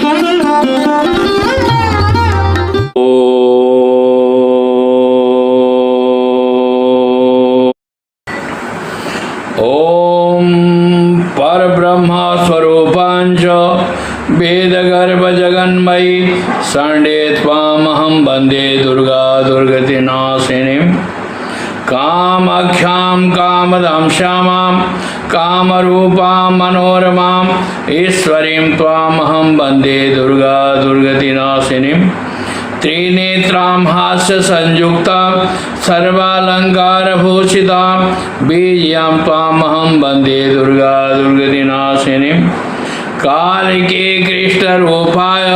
ओम परब्रह्म स्वरूपांच वेदगर्भ जगन्मयी शरणे त्वामहं वन्दे दुर्गा दुर्गति नाशिनीं कामाख्यां कामदां श्यामां कामरूपां मनोरमां ईश्वरीं त्वामहं वन्दे दुर्गा दुर्गति नाशिनीं त्रिनेत्रां हास्य संयुक्ता सर्वालंकारभूषिता बीज्यां त्वामहं वन्दे दुर्गा दुर्गति नाशिनीं कालिके कृष्णरूपाय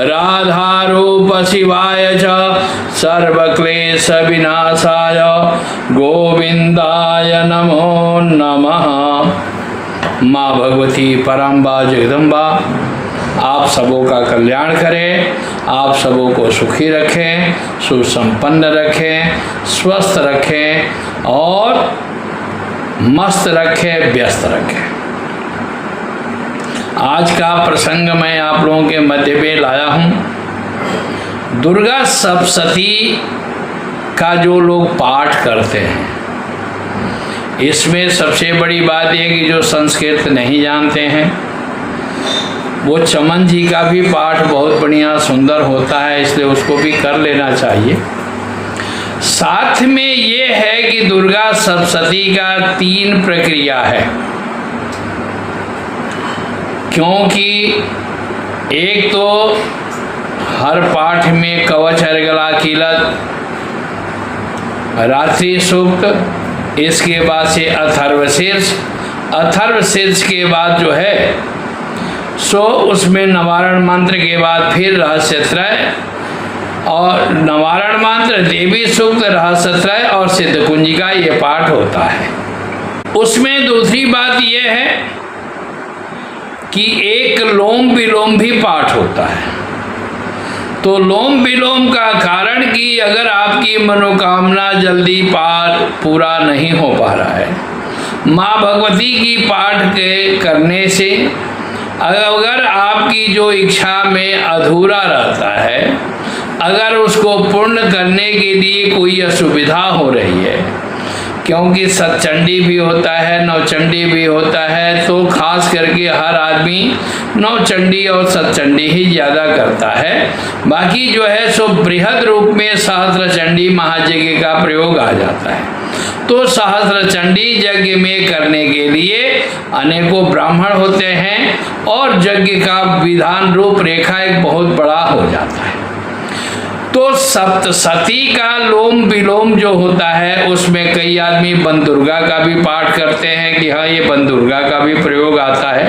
राधारूप शिवाय च सर्वक्लेश विनाशाय गोविंदाय नमो नमः। माँ भगवती परम्बा जगदम्बा आप सबों का कल्याण करें, आप सबों को सुखी रखें, सुसंपन्न रखें, स्वस्थ रखें और मस्त रखें, व्यस्त रखें। आज का प्रसंग मैं आप लोगों के मध्य में लाया हूँ। दुर्गा सप्तशती का जो लोग पाठ करते हैं, इसमें सबसे बड़ी बात यह कि जो संस्कृत नहीं जानते हैं वो चमन जी का भी पाठ बहुत बढ़िया सुंदर होता है, इसलिए उसको भी कर लेना चाहिए। साथ में ये है कि दुर्गा सप्तशती का 3 प्रक्रिया है, क्योंकि एक तो हर पाठ में कवच अर्गला कीलत, रात्रि सूक्त, इसके बाद से अथर्वशीर्ष, अथर्वशीर्ष के बाद जो है सो उसमें नवारण मंत्र के बाद फिर रहस्यत्रय और नवारण मंत्र, देवी सूक्त, रहस्यत्रय और सिद्ध कुंजिका ये पाठ होता है। उसमें दूसरी बात यह है कि एक लोम विलोम भी पाठ होता है। तो लोम विलोम का कारण कि अगर आपकी मनोकामना जल्दी पूरा नहीं हो पा रहा है, माँ भगवती की पाठ के करने से अगर आपकी जो इच्छा में अधूरा रहता है, अगर उसको पूर्ण करने के लिए कोई असुविधा हो रही है, क्योंकि सतचंडी भी होता है, नवचंडी भी होता है, तो खास करके हर आदमी नवचंडी और सतचंडी ही ज़्यादा करता है। बाकी जो है सो बृहद रूप में सहस्त्रचंडी महायज्ञ का प्रयोग आ जाता है। तो सहस्त्रचंडी यज्ञ में करने के लिए अनेकों ब्राह्मण होते हैं और यज्ञ का विधान रूप रेखा एक बहुत बड़ा हो जाता है। तो सप्तशती का लोम विलोम जो होता है उसमें कई आदमी वन दुर्गा का भी पाठ करते हैं कि हाँ ये वन दुर्गा का भी प्रयोग आता है।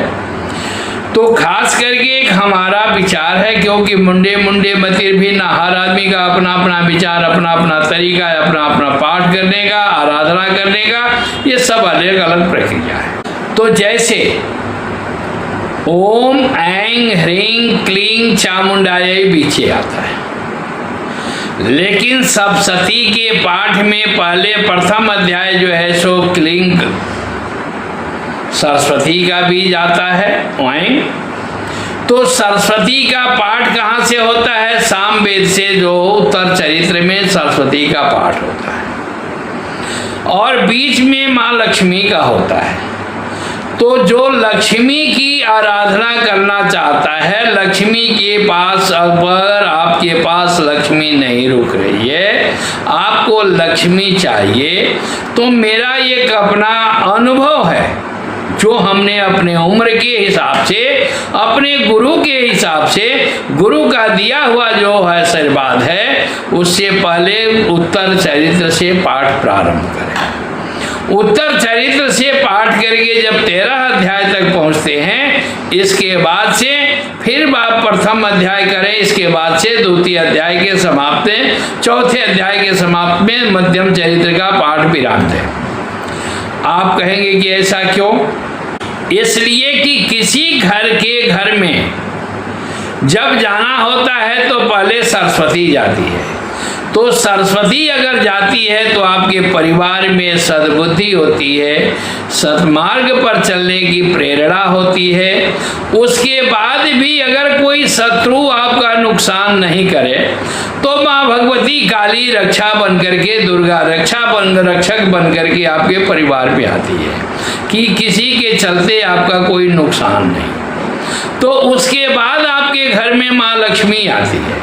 तो खास करके एक हमारा विचार है, क्योंकि मुंडे मुंडे मतिर भी ना, हर आदमी का अपना अपना विचार, अपना अपना तरीका है, अपना अपना पाठ करने का, आराधना करने का, ये सब अलग अलग प्रक्रिया है। तो जैसे ओम ऐं ह्रीं क्लीं चामुंडायै पीछे आता है, लेकिन सप्तशती के पाठ में पहले प्रथम अध्याय जो है सो क्लीं सरस्वती का बीज आता है वहीं। तो सरस्वती का पाठ कहाँ से होता है? सामवेद से, जो उत्तर चरित्र में सरस्वती का पाठ होता है, और बीच में माँ लक्ष्मी का होता है। तो जो लक्ष्मी की आराधना करना चाहता है, लक्ष्मी के पास, अगर आपके पास लक्ष्मी नहीं रुक रही है, आपको लक्ष्मी चाहिए, तो मेरा एक अपना अनुभव है जो हमने अपने उम्र के हिसाब से, अपने गुरु के हिसाब से, गुरु का दिया हुआ जो है आशीर्वाद है, उससे पहले उत्तर चरित्र से पाठ प्रारंभ करें। उत्तर चरित्र से पाठ करके जब 13 अध्याय तक पहुंचते हैं, इसके बाद से फिर आप प्रथम अध्याय करें, इसके बाद से द्वितीय अध्याय के समाप्त, चौथे अध्याय के समाप्त में मध्यम चरित्र का पाठ विराम दें। आप कहेंगे कि ऐसा क्यों? इसलिए कि किसी घर में जब जाना होता है तो पहले सरस्वती जाती है। तो सरस्वती अगर जाती है तो आपके परिवार में सद्बुद्धि होती है, सत्मार्ग पर चलने की प्रेरणा होती है। उसके बाद भी अगर कोई कोई शत्रु आपका नुकसान नहीं करे तो माँ भगवती काली रक्षा बन करके, दुर्गा रक्षक बन करके आपके परिवार पे आती है कि किसी के चलते आपका कोई नुकसान नहीं। तो उसके बाद आपके घर में माँ लक्ष्मी आती है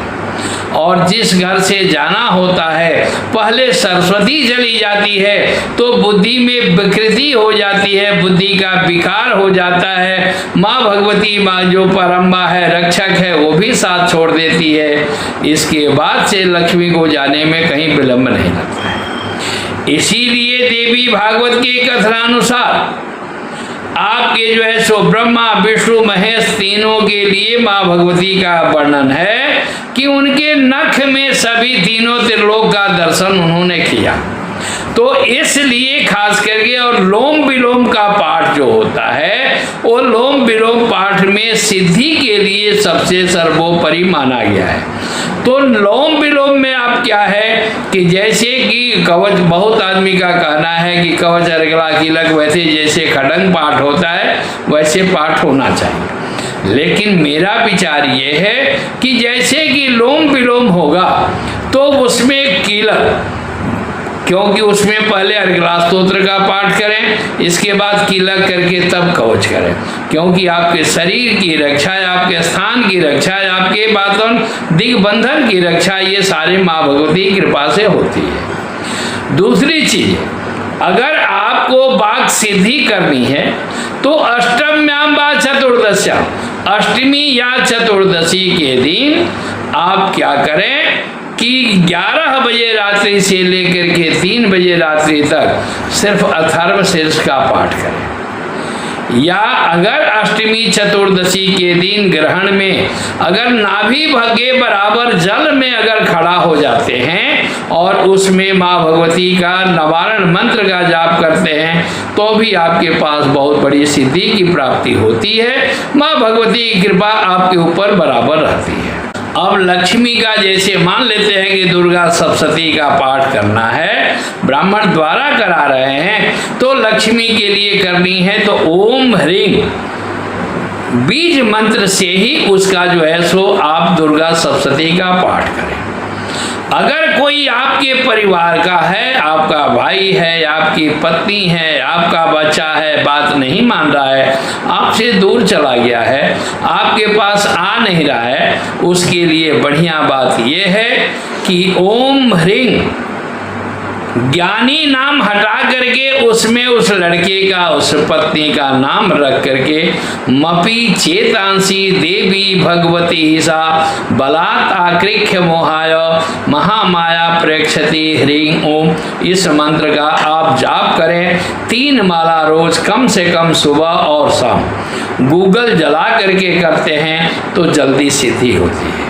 और जिस घर से जाना होता है पहले सरस्वती चली जाती है तो बुद्धि में विकृति हो जाती है, बुद्धि का विकार हो जाता है। माँ भगवती माँ जो परम्बा है, रक्षक है, वो भी साथ छोड़ देती है। इसके बाद से लक्ष्मी को जाने में कहीं विलंब नहीं लगता है। इसीलिए देवी भागवत के कथनानुसार आपके जो है सो ब्रह्मा विष्णु महेश तीनों के लिए माँ भगवती का वर्णन है कि उनके नख में सभी तीनों त्रिलोक का दर्शन उन्होंने किया। तो इसलिए खास करके, और लोम विलोम का पाठ जो होता है वो लोम विलोम पाठ में सिद्धि के लिए सबसे सर्वोपरि माना गया है। तो लोम विलोम में आप क्या है कि जैसे कि कवच, बहुत आदमी का कहना है कि कवच अर्गला कीलक वैसे जैसे खड़ंग पाठ होता है वैसे पाठ होना चाहिए। लेकिन मेरा विचार ये है कि जैसे कि लोम विलोम होगा तो उसमें कीलक, क्योंकि उसमें पहले अर्गला स्तोत्र का पाठ करें, इसके बाद कीलक करके तब कवच करें, क्योंकि आपके शरीर की रक्षा, आपके स्थान की रक्षा, आपके बातों दिग्बंधन की रक्षा, ये सारे माँ भगवती की कृपा से होती है। दूसरी चीज, अगर आपको वाक सिद्धि करनी है तो अष्टम्याम व चतुर्दश्याम, अष्टमी या चतुर्दशी के दिन आप क्या करें कि 11 बजे रात्रि से लेकर के 3 बजे रात्रि तक सिर्फ अथर्वशीर्ष का पाठ करें। या अगर अष्टमी चतुर्दशी के दिन ग्रहण में अगर नाभि के बराबर जल में अगर खड़ा हो जाते हैं और उसमें माँ भगवती का नवारण मंत्र का जाप करते हैं तो भी आपके पास बहुत बड़ी सिद्धि की प्राप्ति होती है। माँ भगवती की कृपा आपके ऊपर बराबर रहती है। अब लक्ष्मी का जैसे मान लेते हैं कि दुर्गा सप्तशती का पाठ करना है, ब्राह्मण द्वारा करा रहे हैं, तो लक्ष्मी के लिए करनी है तो ओम ह्रीं बीज मंत्र से ही उसका जो है सो आप दुर्गा सप्तशती का पाठ करें। अगर कोई आपके परिवार का है, आपका भाई है, आपकी पत्नी है, आपका बच्चा है, बात नहीं मान रहा है, आपसे दूर चला गया है, आपके पास आ नहीं रहा है, उसके लिए बढ़िया बात यह है कि ओम ह्रीं ज्ञानी नाम हटा करके उसमें उस लड़के का, उस पत्नी का नाम रख करके मपी चेतांसी देवी भगवती सा बलात् आकृख्य मोहाय महामाया प्रेक्षति ह्रीं ओम, इस मंत्र का आप जाप करें 3 माला रोज, कम से कम सुबह और शाम। गूगल जला करके करते हैं तो जल्दी सिद्धि होती है।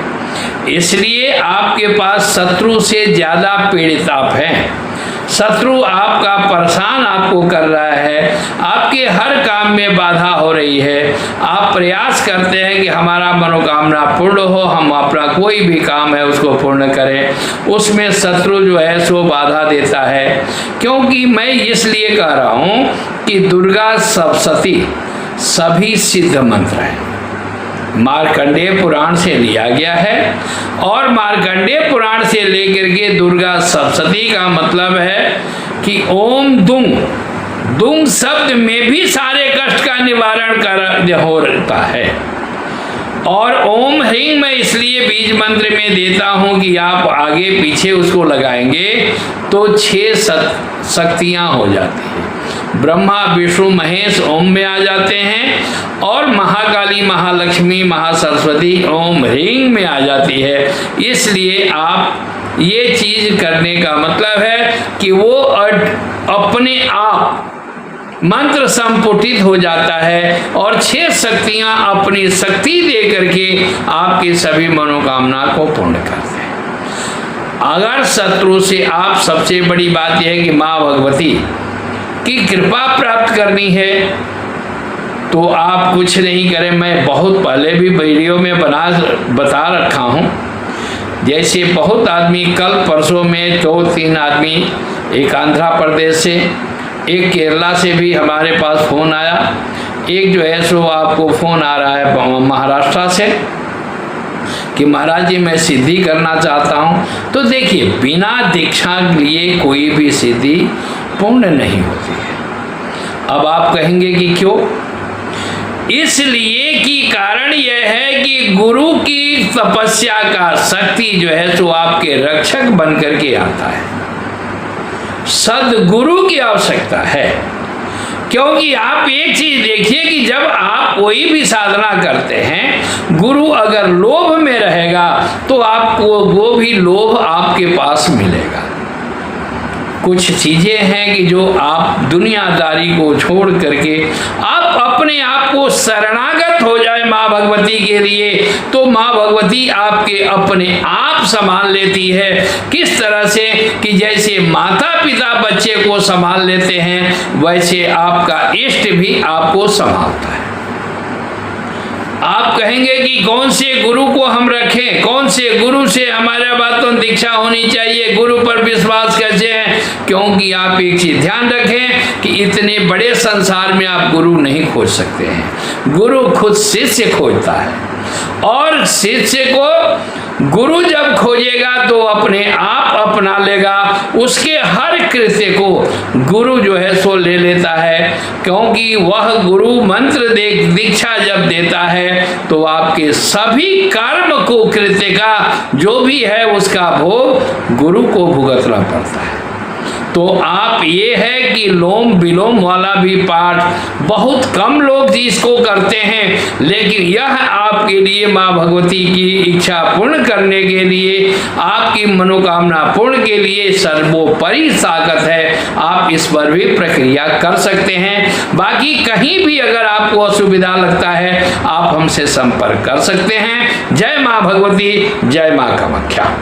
इसलिए आपके पास शत्रु से ज्यादा पीड़ित आप हैं, शत्रु आपका परेशान आपको कर रहा है, आपके हर काम में बाधा हो रही है, आप प्रयास करते हैं कि हमारा मनोकामना पूर्ण हो, हम अपना कोई भी काम है उसको पूर्ण करें, उसमें शत्रु जो है सो बाधा देता है। क्योंकि मैं इसलिए कह रहा हूँ कि दुर्गा सप्तशती सभी सिद्ध मंत्र हैं, मार्कंडेय पुराण से लिया गया है, और मार्कंडेय पुराण से लेकर के दुर्गा सप्तशती का मतलब है कि ओम दुंग, दुंग शब्द में भी सारे कष्ट का निवारण कर होता है। और ओम ह्रीं मैं इसलिए बीज मंत्र में देता हूं कि आप आगे पीछे उसको लगाएंगे तो 6 शक्तियां हो जाती है। ब्रह्मा विष्णु महेश ओम में आ जाते हैं और महाकाली महालक्ष्मी महासरस्वती ओम ह्रीं में आ जाती है। इसलिए आप ये चीज करने का मतलब है कि वो अपने आप मंत्र संपुटित हो जाता है और 6 शक्तियां अपनी शक्ति दे करके आपकी सभी मनोकामना को पूर्ण करते हैं। अगर शत्रु से आप, सबसे बड़ी बात यह है कि माँ भगवती की कृपा प्राप्त करनी है तो आप कुछ नहीं करें। मैं बहुत पहले भी वीडियो में बता रखा हूँ, जैसे बहुत आदमी कल परसों में 2-3 आदमी, एक आंध्र प्रदेश से, एक केरला से भी हमारे पास फ़ोन आया, एक जो है सो आपको फ़ोन आ रहा है महाराष्ट्र से, कि महाराज जी मैं सिद्धि करना चाहता हूँ, तो देखिए बिना दीक्षा लिए कोई भी सिद्धि पूर्ण नहीं होती है। अब आप कहेंगे कि क्यों? इसलिए कि कारण यह है कि गुरु की तपस्या का शक्ति जो है सो आपके रक्षक बन करके आता है। सद्गुरु की आवश्यकता है, क्योंकि आप एक चीज देखिए कि जब आप कोई भी साधना करते हैं, गुरु अगर लोभ में रहेगा तो आपको वो भी लोभ आपके पास मिलेगा। कुछ चीजें हैं कि जो आप दुनियादारी को छोड़ करके आप अपने आप को शरणागत हो जाए माँ भगवती के लिए, तो माँ भगवती आपके अपने आप संभाल लेती है। किस तरह से कि जैसे माता पिता बच्चे को संभाल लेते हैं, वैसे आपका इष्ट भी आपको संभालता है। आप कहेंगे कि कौन से गुरु को हम रखें, कौन से गुरु से हमारा बातों दीक्षा होनी चाहिए, गुरु पर विश्वास कैसे है? क्योंकि आप एक चीज ध्यान रखें कि इतने बड़े संसार में आप गुरु नहीं खोज सकते हैं। गुरु खुद शिष्य खोजता है, और शिष्य को गुरु जब खोजेगा तो अपने आप अपना लेगा, उसके हर कृत्य को गुरु जो है सो ले लेता है। क्योंकि वह गुरु मंत्र दीक्षा जब देता है तो आपके सभी कर्म को कृत्य का जो भी है उसका भोग गुरु को भुगतना पड़ता है। तो आप ये है कि लोम विलोम वाला भी पाठ बहुत कम लोग इसको करते हैं, लेकिन यह आपके लिए माँ भगवती की इच्छा पूर्ण करने के लिए, आपकी मनोकामना पूर्ण के लिए सर्वोपरि ताकत है। आप इस पर भी प्रक्रिया कर सकते हैं। बाकी कहीं भी अगर आपको असुविधा लगता है आप हमसे संपर्क कर सकते हैं। जय माँ भगवती, जय माँ कामाख्या।